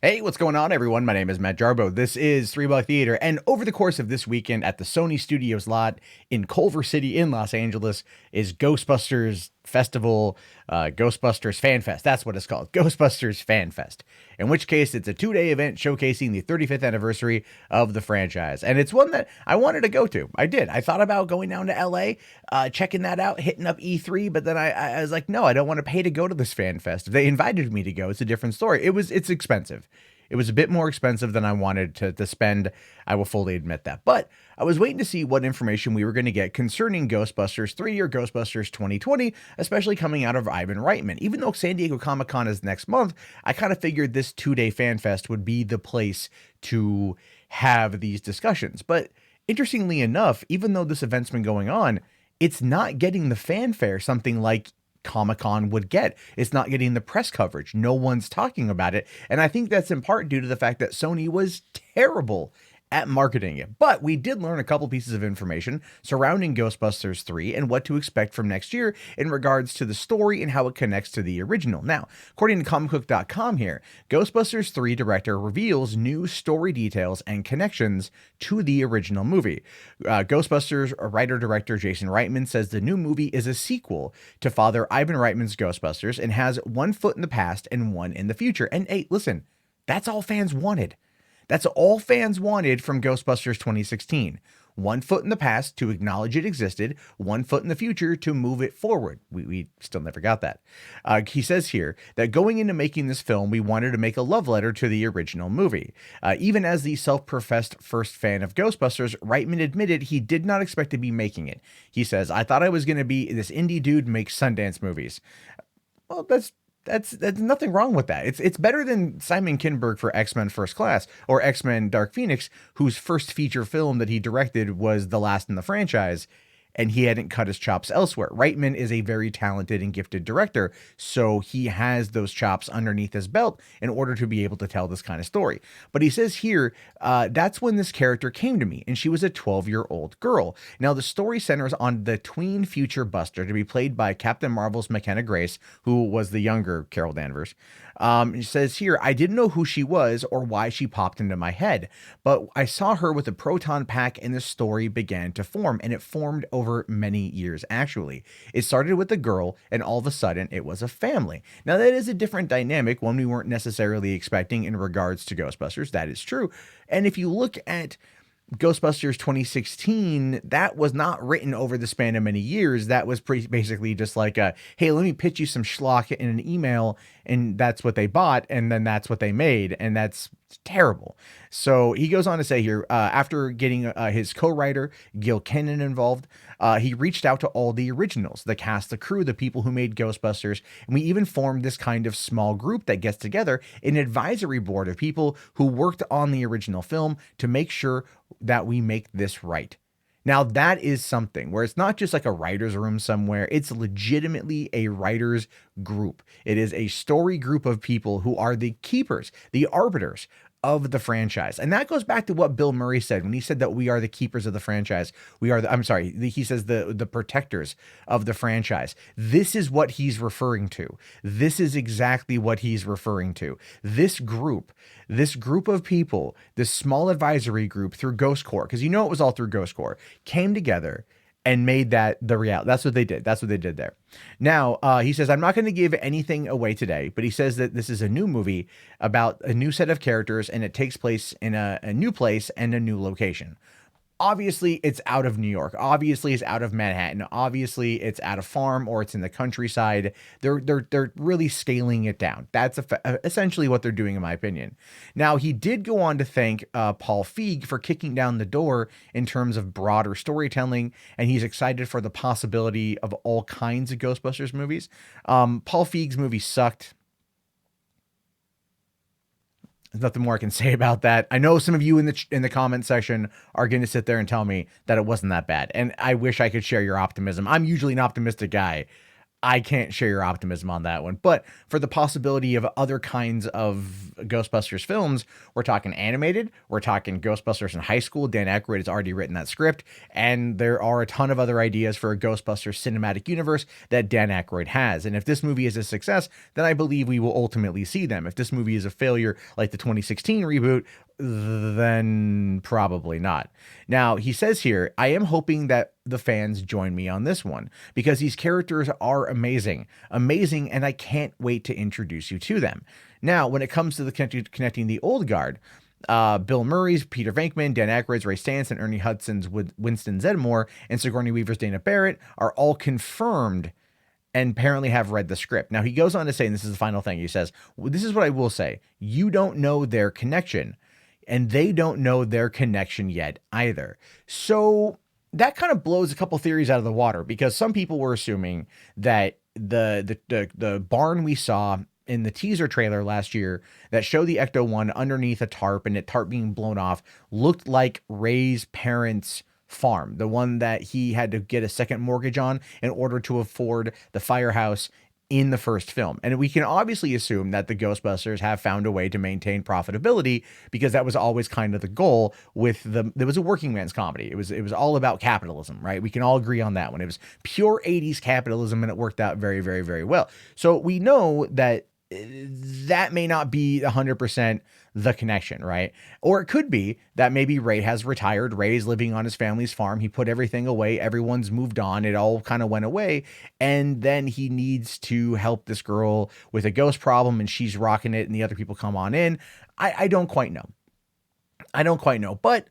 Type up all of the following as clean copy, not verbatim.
Hey, what's going on, everyone? My name is Matt Jarbo. This is Three Buck Theater, and over the course of this weekend at the Sony Studios lot in Culver City in Los Angeles is Ghostbusters Festival, Ghostbusters Fan Fest. That's what it's called, Ghostbusters Fan Fest. In which case, it's a 2-day event showcasing the 35th anniversary of the franchise, and it's one that I wanted to go to. I did. I thought about going down to LA, checking that out, hitting up E3, but then I was like, no, I don't want to pay to go to this fan fest. If they invited me to go, it's a different story. It's expensive. It was a bit more expensive than I wanted to spend. I will fully admit that. But I was waiting to see what information we were going to get concerning Ghostbusters 3 or Ghostbusters 2020, especially coming out of Ivan Reitman. Even though San Diego Comic-Con is next month, I kind of figured this 2-day fan fest would be the place to have these discussions. But interestingly enough, even though this event's been going on, it's not getting the fanfare something like Comic-Con would get. It's not getting the press coverage. No one's talking about it. And I think that's in part due to the fact that Sony was terrible at marketing it. But we did learn a couple pieces of information surrounding Ghostbusters 3 and what to expect from next year in regards to the story and how it connects to the original. Now, according to comicbook.com here, Ghostbusters 3 director reveals new story details and connections to the original movie. Ghostbusters writer-director Jason Reitman says the new movie is a sequel to Father Ivan Reitman's Ghostbusters and has one foot in the past and one in the future. And hey, listen, that's all fans wanted. That's all fans wanted from Ghostbusters 2016. One foot in the past to acknowledge it existed, one foot in the future to move it forward. We still never got that. He says here that going into making this film, we wanted to make a love letter to the original movie. Even as the self-professed first fan of Ghostbusters, Reitman admitted he did not expect to be making it. He says, I thought I was going to be this indie dude makes Sundance movies. Well, that's nothing wrong with that. It's better than Simon Kinberg for X-Men First Class or X-Men Dark Phoenix, whose first feature film that he directed was the last in the franchise, and he hadn't cut his chops elsewhere. Reitman is a very talented and gifted director, so he has those chops underneath his belt in order to be able to tell this kind of story. But he says here, that's when this character came to me, and she was a 12-year-old girl. Now, the story centers on the tween future Buster to be played by Captain Marvel's McKenna Grace, who was the younger Carol Danvers. It says here, I didn't know who she was or why she popped into my head, but I saw her with a proton pack and the story began to form, and it formed over many years, actually. It started with a girl, and all of a sudden, it was a family. Now, that is a different dynamic, one we weren't necessarily expecting in regards to Ghostbusters. That is true. And if you look at Ghostbusters 2016, that was not written over the span of many years. That was basically just like hey, let me pitch you some schlock in an email, and that's what they bought, and then that's what they made, and that's terrible. So he goes on to say here, after getting his co-writer Gil Kenan involved, he reached out to all the originals, the cast, the crew, the people who made Ghostbusters, and we even formed this kind of small group that gets together, an advisory board of people who worked on the original film to make sure that we make this right. Now, that is something where it's not just like a writer's room somewhere. It's legitimately a writer's group. It is a story group of people who are the keepers, the arbiters of the franchise. And that goes back to what Bill Murray said when he said that we are the keepers of the franchise. We are he says the protectors of the franchise. This is what he's referring to. This is exactly what he's referring to. This group of people, this small advisory group through Ghost Corps, because you know it was all through Ghost Corps, came together and made that the reality. That's what they did. That's what they did there. Now, he says, I'm not going to give anything away today, but he says that this is a new movie about a new set of characters, and it takes place in a new place and a new location. Obviously, it's out of New York. Obviously, it's out of Manhattan. Obviously, it's at a farm or it's in the countryside. They're really scaling it down. That's essentially what they're doing, in my opinion. Now, he did go on to thank Paul Feig for kicking down the door in terms of broader storytelling, and he's excited for the possibility of all kinds of Ghostbusters movies. Paul Feig's movie sucked. There's nothing more I can say about that. I know some of you in the comment section are going to sit there and tell me that it wasn't that bad, and I wish I could share your optimism. I'm usually an optimistic guy. I can't share your optimism on that one. But for the possibility of other kinds of Ghostbusters films, we're talking animated, we're talking Ghostbusters in high school. Dan Aykroyd has already written that script, and there are a ton of other ideas for a Ghostbusters cinematic universe that Dan Aykroyd has. And if this movie is a success, then I believe we will ultimately see them. If this movie is a failure like the 2016 reboot, then probably not. Now, he says here, I am hoping that the fans join me on this one because these characters are amazing, and I can't wait to introduce you to them. Now, when it comes to the connecting the old guard, Bill Murray's Peter Venkman, Dan Aykroyd's Ray Stantz, and Ernie Hudson's Winston Zeddemore, and Sigourney Weaver's Dana Barrett are all confirmed and apparently have read the script. Now, he goes on to say, and this is the final thing, he says, well, this is what I will say. You don't know their connection, and they don't know their connection yet either. So that kind of blows a couple theories out of the water, because some people were assuming that the barn we saw in the teaser trailer last year that showed the Ecto-1 underneath a tarp and the tarp being blown off looked like Ray's parents' farm, the one that he had to get a second mortgage on in order to afford the firehouse in the first film. And we can obviously assume that the Ghostbusters have found a way to maintain profitability, because that was always kind of the goal with there was a working man's comedy. It was all about capitalism, right? We can all agree on that one. It was pure 80s capitalism, and it worked out very, very, very well. So we know that that may not be 100% the connection, right? Or it could be that maybe Ray has retired. Ray's living on his family's farm. He put everything away. Everyone's moved on. It all kind of went away. And then he needs to help this girl with a ghost problem, and she's rocking it, and the other people come on in. I don't quite know. But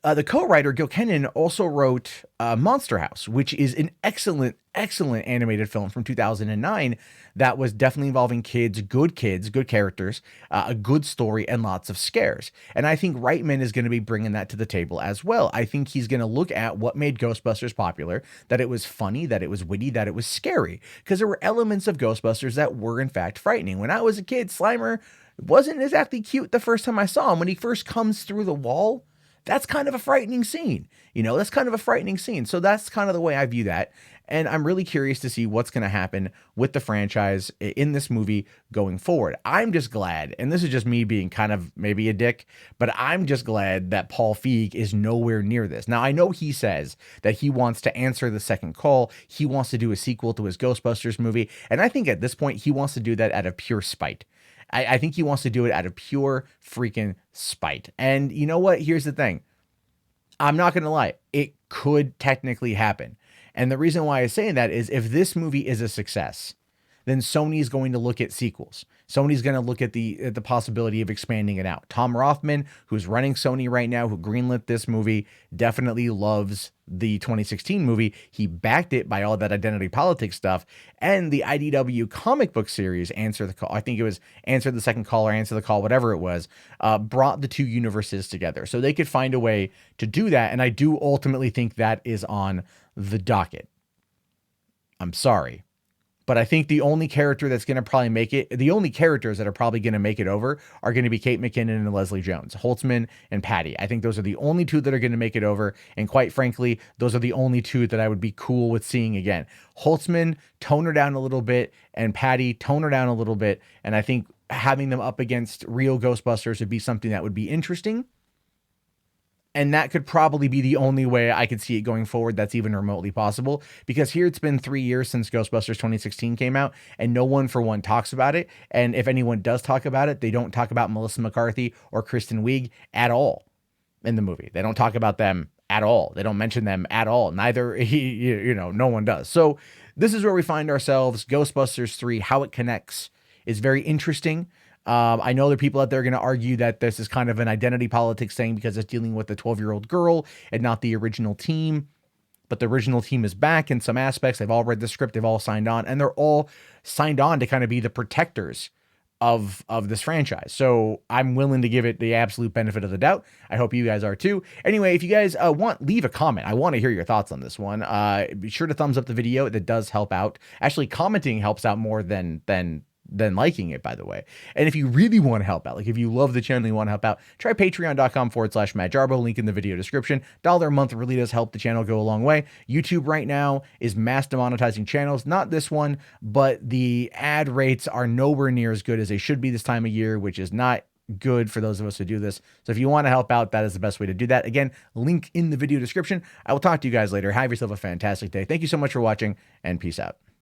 the co-writer, Gil Kenan, also wrote Monster House, which is an excellent animated film from 2009 that was definitely involving kids, good characters, a good story, and lots of scares. And I think Reitman is going to be bringing that to the table as well. I think he's going to look at what made Ghostbusters popular, that it was funny, that it was witty, that it was scary, because there were elements of Ghostbusters that were in fact frightening. When I was a kid, Slimer wasn't exactly cute the first time I saw him. When he first comes through the wall, that's kind of a frightening scene. So that's kind of the way I view that. And I'm really curious to see what's going to happen with the franchise in this movie going forward. I'm just glad, and this is just me being kind of maybe a dick, but I'm just glad that Paul Feig is nowhere near this. Now, I know he says that he wants to answer the second call. He wants to do a sequel to his Ghostbusters movie. And I think at this point, he wants to do that out of pure spite. I think he wants to do it out of pure freaking spite. And you know what? Here's the thing. I'm not going to lie. It could technically happen. And the reason why I'm saying that is if this movie is a success, then Sony is going to look at sequels. Sony's going to look at the possibility of expanding it out. Tom Rothman, who's running Sony right now, who greenlit this movie, definitely loves the 2016 movie. He backed it by all that identity politics stuff. And the IDW comic book series, Answer the Call, I think it was Answer the Second Call or Answer the Call, whatever it was, brought the two universes together. So they could find a way to do that. And I do ultimately think that is on the docket. I'm sorry, but I think the only character that's going to probably make it, the only characters that are probably going to make it over are going to be Kate McKinnon and Leslie Jones, Holtzman and Patty. I think those are the only two that are going to make it over. And quite frankly, those are the only two that I would be cool with seeing again. Holtzman, tone her down a little bit, and Patty, tone her down a little bit. And I think having them up against real Ghostbusters would be something that would be interesting. And that could probably be the only way I could see it going forward that's even remotely possible. Because here it's been 3 years since Ghostbusters 2016 came out, and no one for one talks about it. And if anyone does talk about it, they don't talk about Melissa McCarthy or Kristen Wiig at all in the movie. They don't talk about them at all. They don't mention them at all. Neither, no one does. So this is where we find ourselves. Ghostbusters 3, how it connects is very interesting. I know there are people out there going to argue that this is kind of an identity politics thing because it's dealing with a 12-year-old girl and not the original team. But the original team is back in some aspects. They've all read the script. They've all signed on. And they're all signed on to kind of be the protectors of this franchise. So I'm willing to give it the absolute benefit of the doubt. I hope you guys are too. Anyway, if you guys leave a comment. I want to hear your thoughts on this one. Be sure to thumbs up the video. That does help out. Actually, commenting helps out more than than liking it, by the way. And if you really want to help out, like if you love the channel and you want to help out, try patreon.com/MattJarbo, link in the video description. $1 a month really does help the channel go a long way. YouTube right now is mass demonetizing channels, not this one, but the ad rates are nowhere near as good as they should be this time of year, which is not good for those of us who do this. So if you want to help out, that is the best way to do that. Again, link in the video description. I will talk to you guys later. Have yourself a fantastic day. Thank you so much for watching, and peace out.